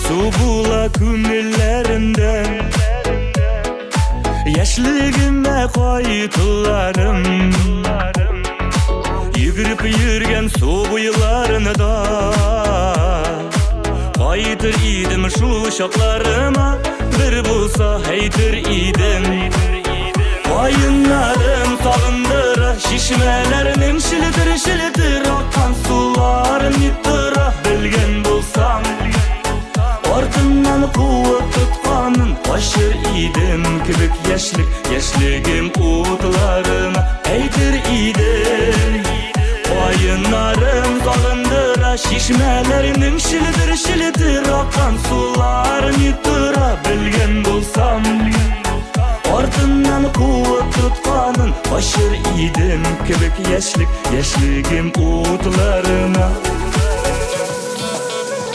su bula künnellerimden. Yaşligime koytularım, yugurip yürgen su buylarını da. Qaytır idim şu şaklarıma, bir bulsa heytir idim. Koyunlarım sağındıra, şişmelerinin şilitir akan sularım yittıra. Bilgen bulsam ortından kuvvet tutkanın, taşır idim kibik yaşligim utlarına heytir idim. Koyunlarım sağındıra, şişmelerinin şilitir akan sularım yittıra. Bilgen bulsam ortından kuvvet tutkanın, taşır idim kibik yaşligim utlarına.